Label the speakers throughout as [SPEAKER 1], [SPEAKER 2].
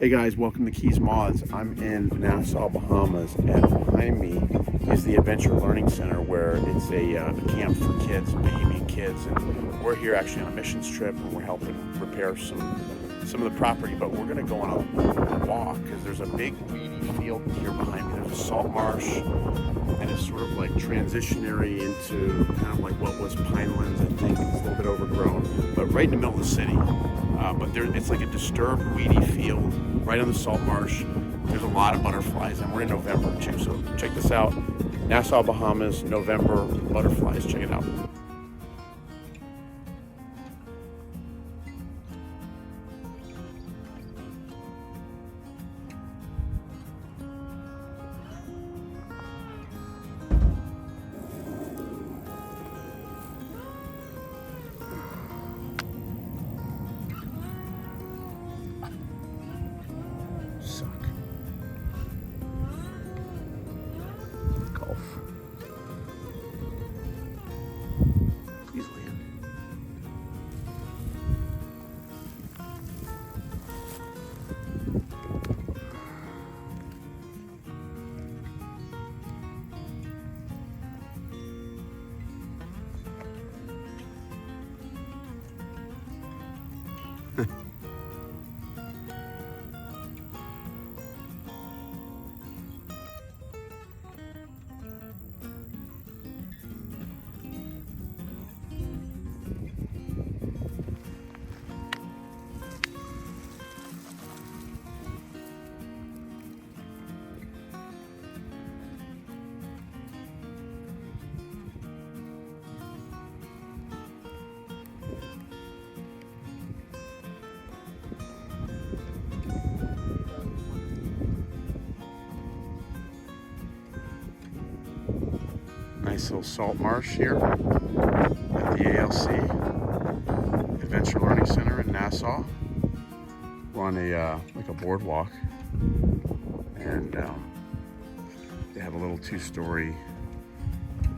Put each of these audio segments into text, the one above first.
[SPEAKER 1] Hey guys, welcome to Keys Moths. I'm in Nassau, Bahamas, and behind me is the Adventure Learning Center, where it's a camp for kids, baby kids, and we're here actually on a missions trip, and we're helping repair some of the property. But we're going to go on a walk because there's a big weedy field here behind me. There's a salt marsh, and it's sort of like transitionary into kind of like what was Pinelands. I think it's a little bit overgrown, but right in the middle of the city. But it's like a disturbed, weedy field right on the salt marsh. There's a lot of butterflies, and we're in November too. So check this out: Nassau, Bahamas, November, butterflies. Check it out. Golf. Please land. Nice little salt marsh here at the ALC Adventure Learning Center in Nassau. We're on a like a boardwalk, and they have a little two-story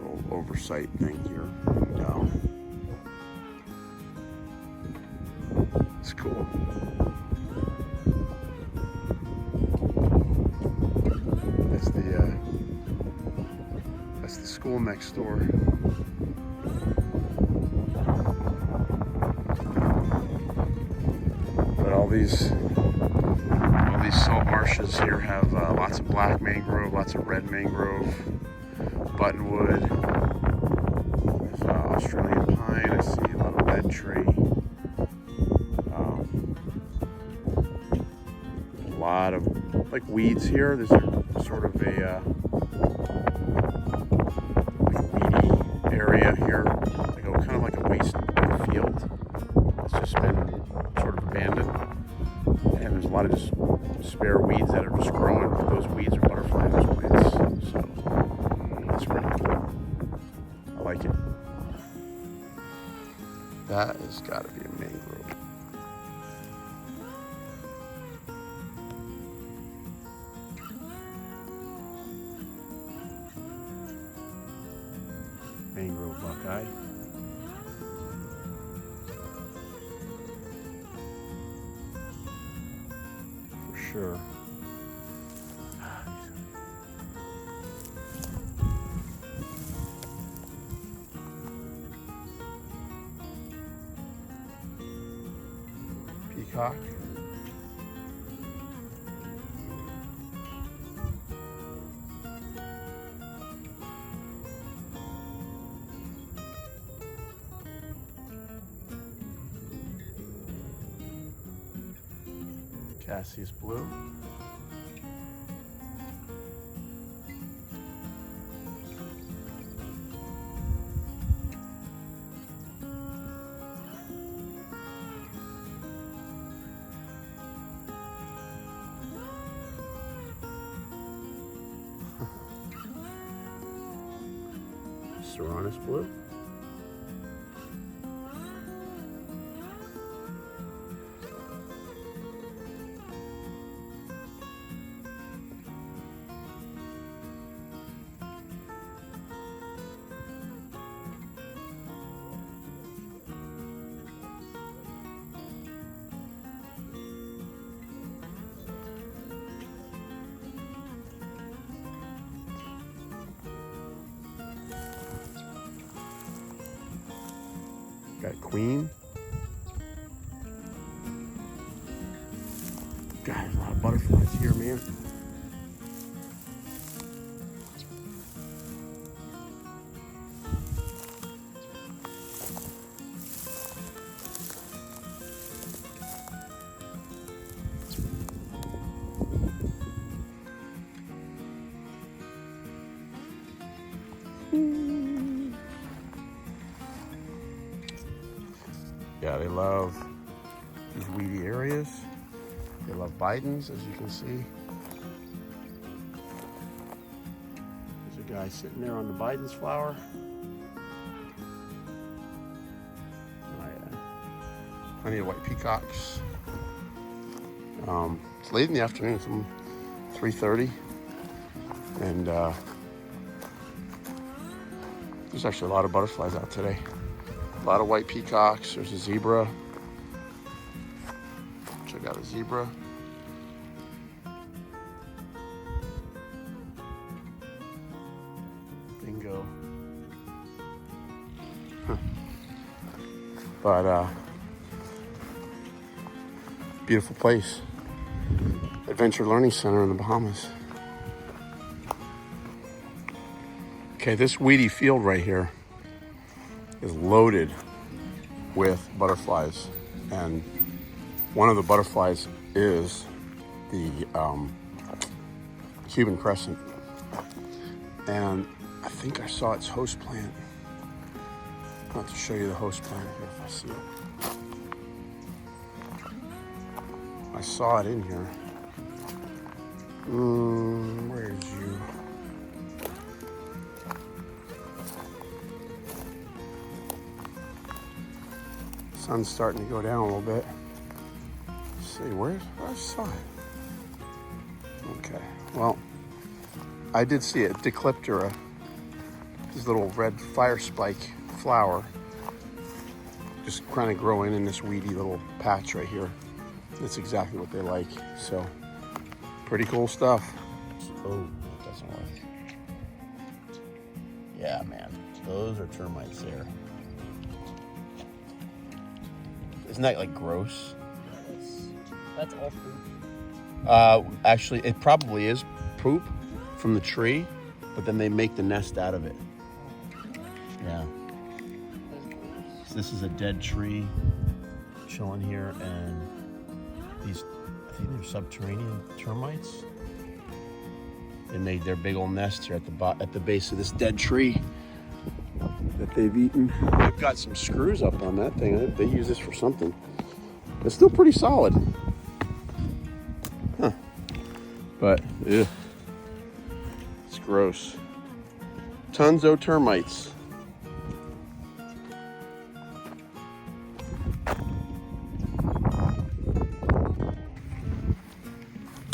[SPEAKER 1] little oversight thing here. It's cool. That's the school next door. But all these salt marshes here have lots of black mangrove, lots of red mangrove, buttonwood. There's Australian pine. I see a lot of red tree. A lot of like weeds here. There's sort of a area here, kind of like a waste field that's just been sort of abandoned, and there's a lot of just spare weeds that are just growing. Those weeds are butterfly plants, so it's pretty cool. I like it. That has got to be a mangrove. Mangrove buckeye. For sure. Peacock. Cassius blue. Serranus blue. Got queen. God, there's a lot of butterflies here, man. Yeah, they love these weedy areas. They love Bidens, as you can see. There's a guy sitting there on the Biden's flower. Plenty of white peacocks. It's late in the afternoon, it's 3:30, and there's actually a lot of butterflies out today. A lot of white peacocks. There's a zebra. Check out a zebra. Bingo. But beautiful place. Adventure Learning Center in the Bahamas. Okay, this weedy field right here is loaded with butterflies, and one of the butterflies is the Cuban crescent, and I think I saw its host plant. I'll have to show you the host plant here if I see it. I saw it in here. Where's you? Sun's starting to go down a little bit. Let's see, where I saw it. Okay, well, I did see it. Decliptera, this little red fire spike flower, just kind of growing in this weedy little patch right here. That's exactly what they like. So, pretty cool stuff. Oh, that doesn't work. Yeah, man, those are termites there. Isn't that like gross?
[SPEAKER 2] That's all poop.
[SPEAKER 1] Actually, it probably is poop from the tree, but then they make the nest out of it. Yeah. So this is a dead tree chilling here, and these, I think they're subterranean termites. They made their big old nest here at the base of this dead tree that they've eaten. They've got some screws up on that thing. They use this for something. It's still pretty solid. Huh. But, ugh. It's gross. Tons of termites.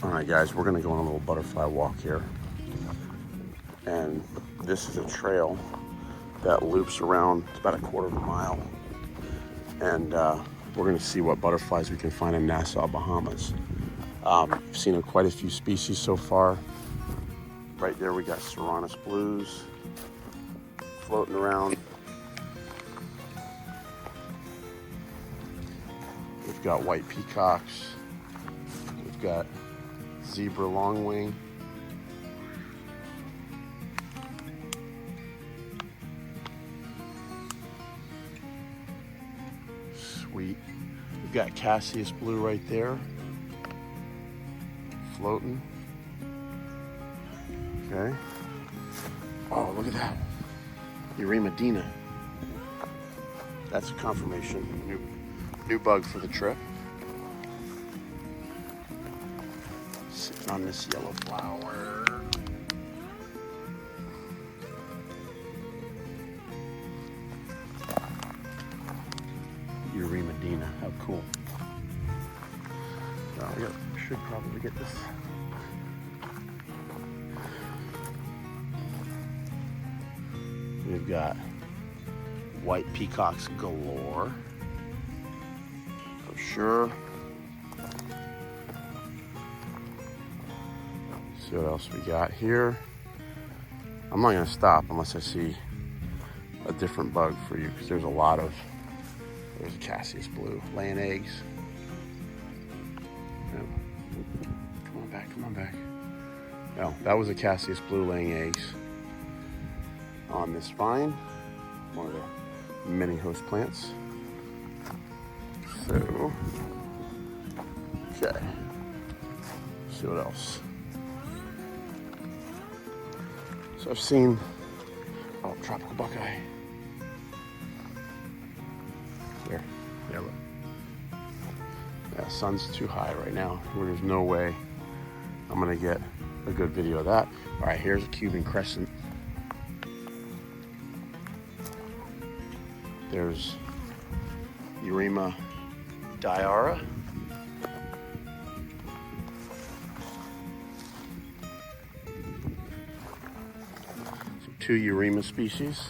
[SPEAKER 1] All right, guys, we're gonna go on a little butterfly walk here. And this is a trail that loops around. It's about a quarter of a mile. And we're gonna see what butterflies we can find in Nassau, Bahamas. I've seen quite a few species so far. Right there we got Serranus blues floating around. We've got white peacocks. We've got zebra longwing. Sweet. We've got Cassius blue right there, floating. Okay. Oh, look at that. Eremadina. That's a confirmation. New bug for the trip. Sitting on this yellow flower. Eremadina, how cool. I should probably get this. We've got white peacocks galore, for sure. See what else we got here. I'm not gonna stop unless I see a different bug for you, because there's a lot of There's a Cassius blue laying eggs. Oh. Come on back, come on back. No, that was a Cassius blue laying eggs on this vine, one of the many host plants. So, okay, let's see what else. So I've seen, oh, tropical buckeye. There, look. Yeah, sun's too high right now. There's no way I'm gonna get a good video of that. All right, here's a Cuban crescent. There's Eurema diara. So 2 Eurema species.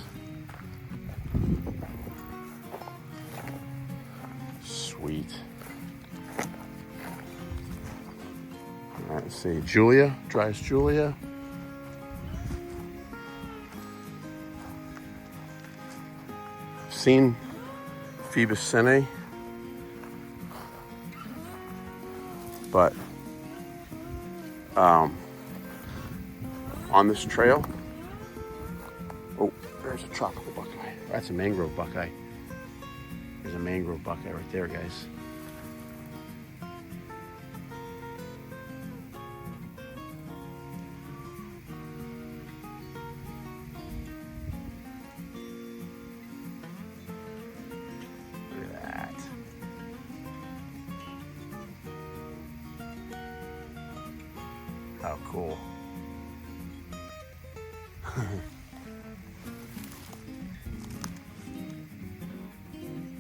[SPEAKER 1] Sweet. All right, let's see, Julia, Dryas Julia. Seen Phoebus sene, but on this trail, oh, there's a tropical buckeye. That's a mangrove buckeye. There's a mangrove buckeye right there, guys. How cool.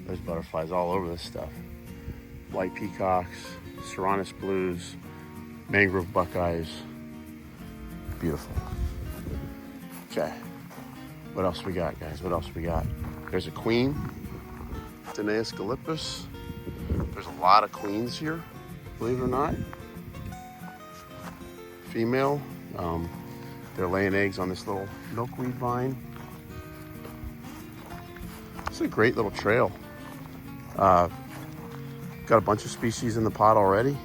[SPEAKER 1] There's butterflies all over this stuff. White peacocks, Serranus blues, mangrove buckeyes. Beautiful. Okay. What else we got, guys? What else we got? There's a queen, Danaeus gallipus. There's a lot of queens here, believe it or not. Female. They're laying eggs on this little milkweed vine. It's a great little trail. Got a bunch of species in the pot already.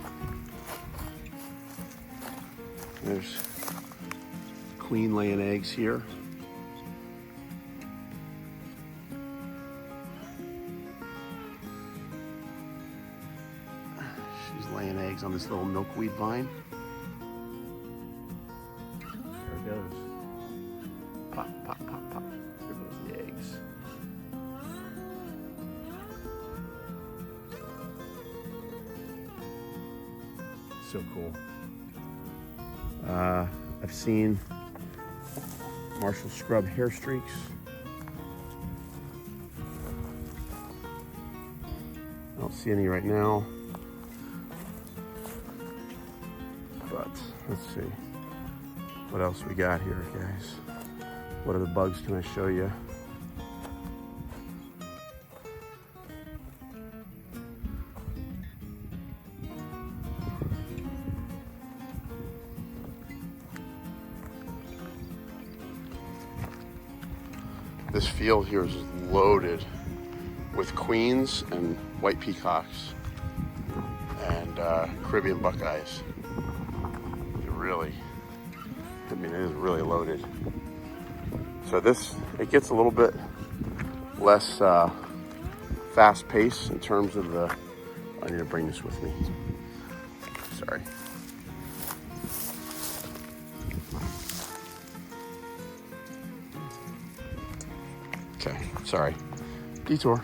[SPEAKER 1] There's queen laying eggs here. She's laying eggs on this little milkweed vine. There it goes. Pop, pop, pop, pop. There goes the eggs. So cool. I've seen Marshall scrub hair streaks. I don't see any right now, but let's see what else we got here, guys. What other bugs can I show you? This field here is loaded with queens and white peacocks and Caribbean buckeyes. It is really loaded. So it gets a little bit less fast pace in terms of the, I need to bring this with me. Sorry. Okay, sorry. Detour.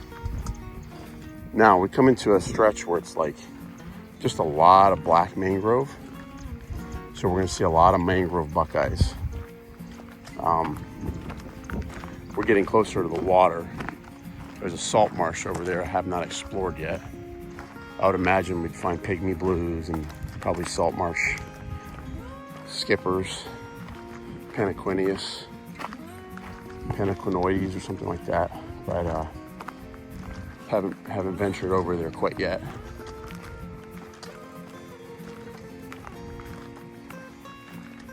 [SPEAKER 1] Now we come into a stretch where it's like just a lot of black mangrove. So we're gonna see a lot of mangrove buckeyes. We're getting closer to the water. There's a salt marsh over there I have not explored yet. I would imagine we'd find pygmy blues and probably salt marsh skippers, Panaquinius, Panaquinoides or something like that. But haven't ventured over there quite yet.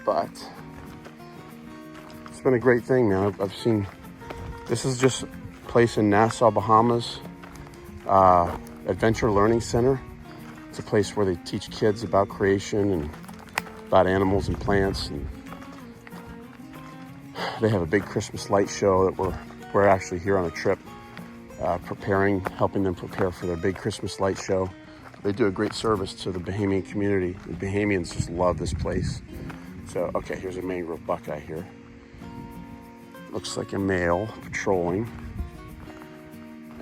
[SPEAKER 1] But it's been a great thing, man. I've seen, this is just a place in Nassau, Bahamas, Adventure Learning Center. It's a place where they teach kids about creation and about animals and plants. And they have a big Christmas light show that we're actually here on a trip, helping them prepare for their big Christmas light show. They do a great service to the Bahamian community. The Bahamians just love this place. So, okay, here's a mangrove buckeye here. Looks like a male patrolling.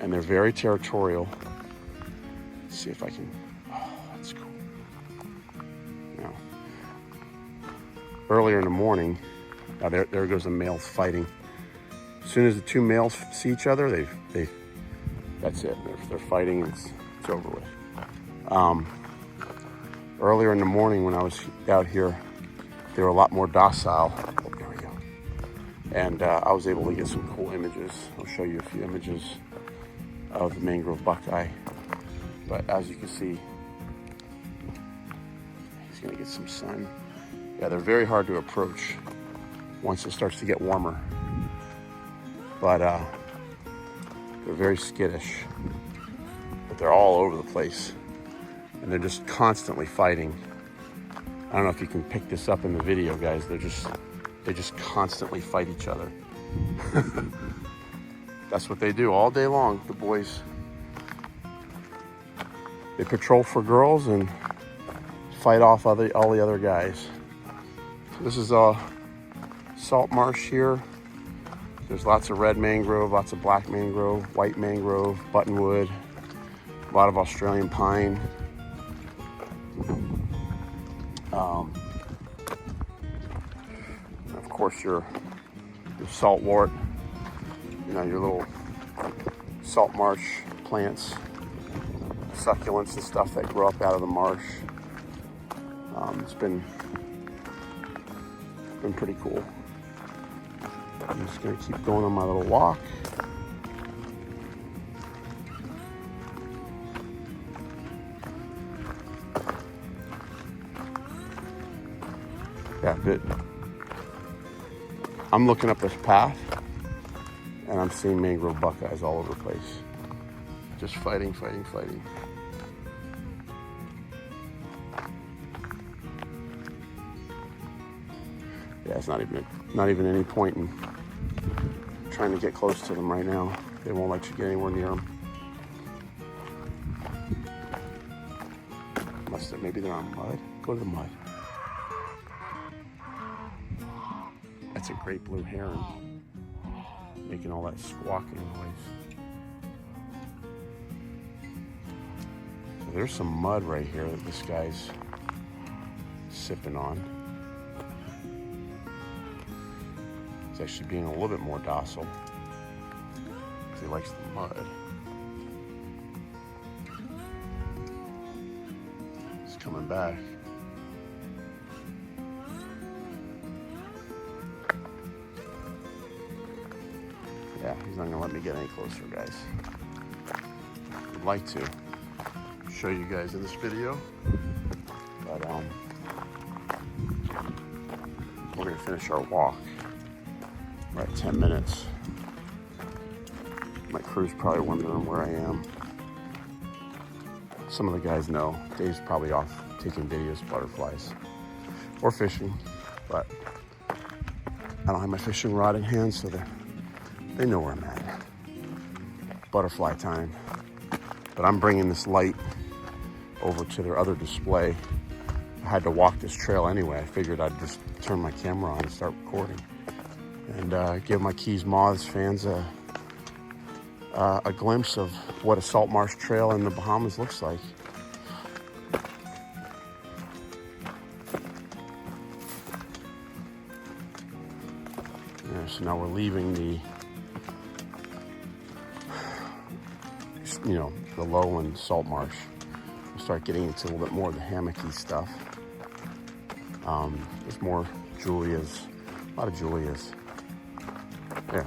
[SPEAKER 1] And they're very territorial. Let's see if I can, oh, that's cool. Now, earlier in the morning, now there goes the males fighting. As soon as the two males see each other, that's it. They're fighting, and it's over with. Earlier in the morning when I was out here, they were a lot more docile. Oh, there we go. And I was able to get some cool images. I'll show you a few images of the mangrove buckeye. But as you can see, he's gonna get some sun. Yeah, they're very hard to approach once it starts to get warmer. But they're very skittish. But they're all over the place. And they're just constantly fighting. I don't know if you can pick this up in the video, guys. They just constantly fight each other. That's what they do all day long, the boys. They patrol for girls and fight off all the other guys. So this is a salt marsh here. There's lots of red mangrove, lots of black mangrove, white mangrove, buttonwood, a lot of Australian pine. Of course, your saltwort, your little salt marsh plants, succulents and stuff that grow up out of the marsh. It's been pretty cool. I'm just gonna keep going on my little walk. Yeah, good. I'm looking up this path and I'm seeing mangrove buckeyes all over the place. Just fighting. Yeah, it's not even any point in trying to get close to them right now. They won't let you get anywhere near them. Maybe they're on mud. Go to the mud. That's a great blue heron making all that squawking noise. So there's some mud right here that this guy's sipping on. He's actually being a little bit more docile because he likes the mud. He's coming back. Yeah, he's not gonna let me get any closer, guys. I'd like to show you guys in this video, but we're gonna finish our walk. We're at 10 minutes. My crew's probably wondering where I am. Some of the guys know. Dave's probably off taking videos of butterflies or fishing, but I don't have my fishing rod in hand, so they know where I'm at. Butterfly time. But I'm bringing this light over to their other display. I had to walk this trail anyway. I figured I'd just turn my camera on and start recording. And give my Keys Moths fans a glimpse of what a salt marsh trail in the Bahamas looks like. Yeah, so now we're leaving the lowland salt marsh. We'll start getting into a little bit more of the hammocky stuff. There's more Julias, a lot of Julias. Yeah,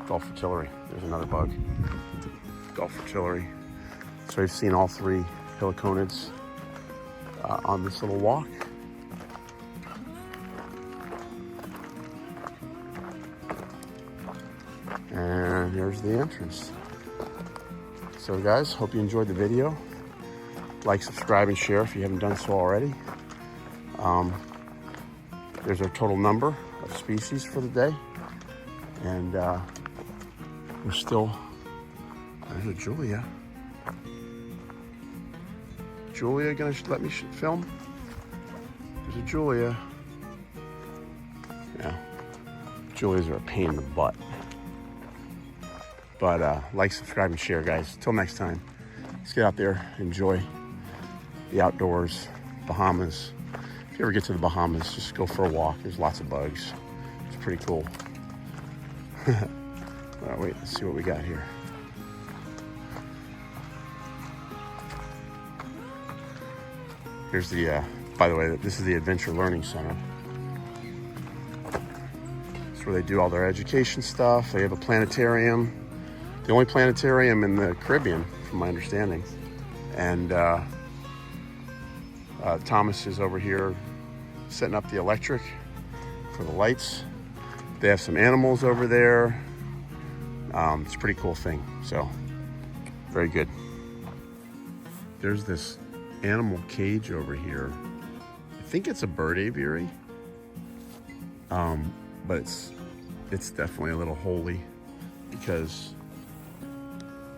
[SPEAKER 1] Gulf fritillary. There's another bug. Gulf fritillary. So we've seen all three heliconids on this little walk. And here's the entrance. So guys, hope you enjoyed the video. Like, subscribe, and share if you haven't done so already. There's our total number of species for the day. And we're still, there's a Julia. Julia gonna let me film? There's a Julia. Yeah, Julias are a pain in the butt. But like, subscribe, and share, guys. Till next time, let's get out there, enjoy the outdoors, Bahamas. If you ever get to the Bahamas, just go for a walk. There's lots of bugs. It's pretty cool. Wait, let's see what we got here. Here's the, by the way, this is the Adventure Learning Center. It's where they do all their education stuff. They have a planetarium. The only planetarium in the Caribbean, from my understanding. And Thomas is over here setting up the electric for the lights. They have some animals over there. It's a pretty cool thing, so very good. There's this animal cage over here. I think it's a bird aviary, but it's definitely a little holy because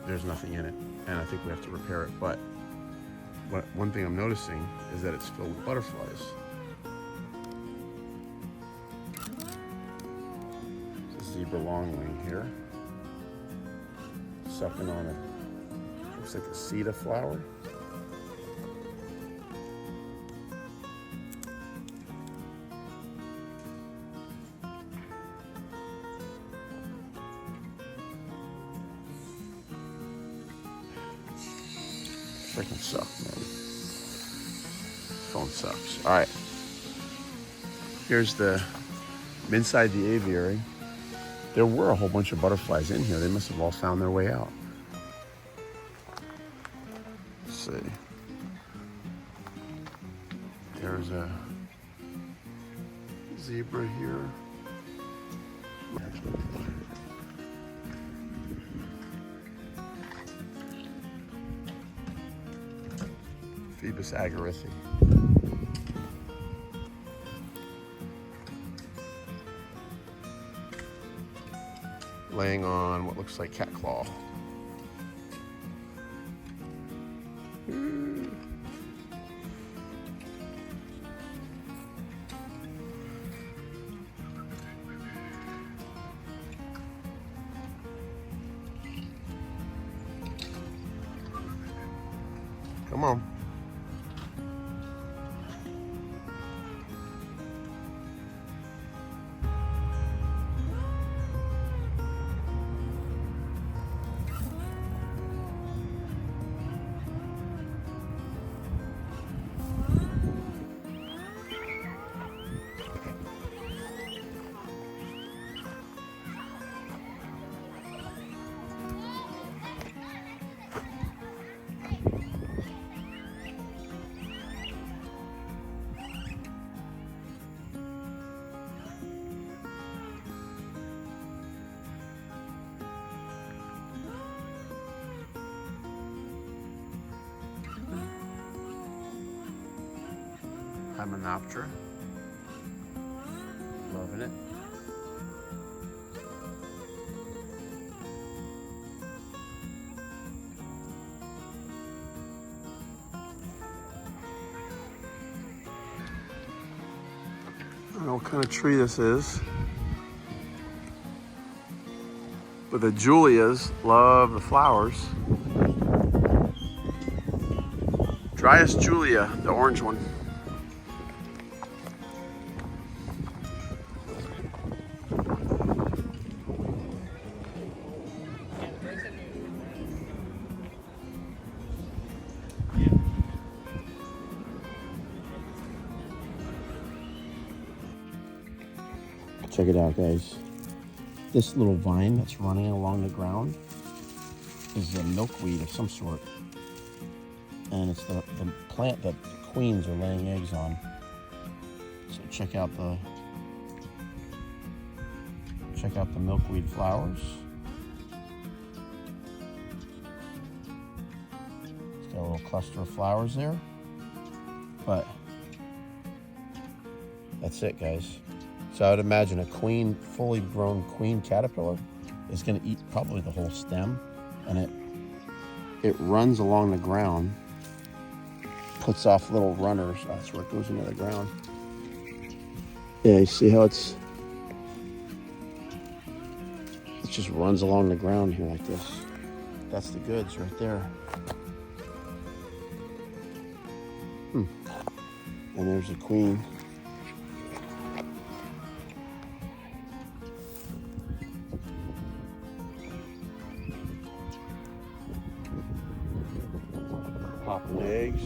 [SPEAKER 1] there's nothing in it, and I think we have to repair it. But one thing I'm noticing is that it's filled with butterflies. It's a zebra longwing here, sucking on a, looks like a cedar flower. Freaking suck, man. Phone sucks. All right. Here's I'm inside the aviary. There were a whole bunch of butterflies in here. They must have all found their way out. Let's see. There's a zebra here. Phoebus agarithi. Laying on what looks like cat claw. Come on. Hymenoptera. Loving it. I don't know what kind of tree this is, but the Julias love the flowers. Dryas Julia, the orange one. Check it out, guys. This little vine that's running along the ground is a milkweed of some sort. And it's the plant that the queens are laying eggs on. So check out the milkweed flowers. Got a little cluster of flowers there. But that's it, guys. So I would imagine a queen, fully grown queen caterpillar is going to eat probably the whole stem, and it runs along the ground, puts off little runners. That's where it goes into the ground. Yeah, you see how it just runs along the ground here like this. That's the goods right there. And there's the queen. Popping eggs.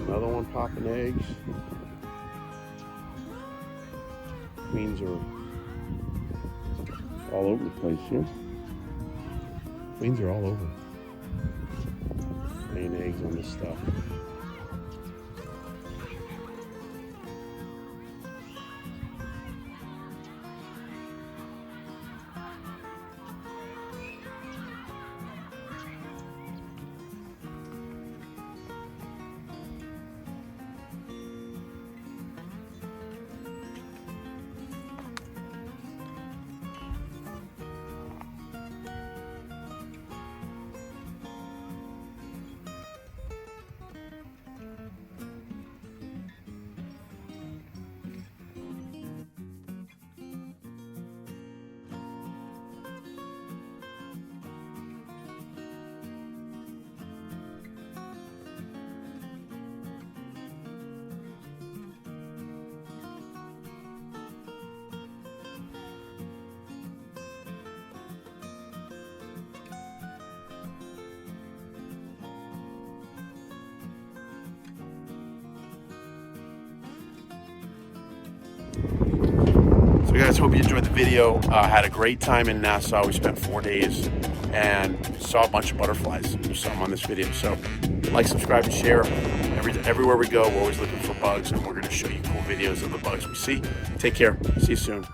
[SPEAKER 1] Another one popping eggs. Queens are all over the place here. Queens are all over. Laying eggs on this stuff. So guys, hope you enjoyed the video. Had a great time in Nassau. We spent 4 days and saw a bunch of butterflies. You saw them on this video. So like, subscribe, and share. Everywhere we go, we're always looking for bugs, and we're going to show you cool videos of the bugs we see. Take care. See you soon.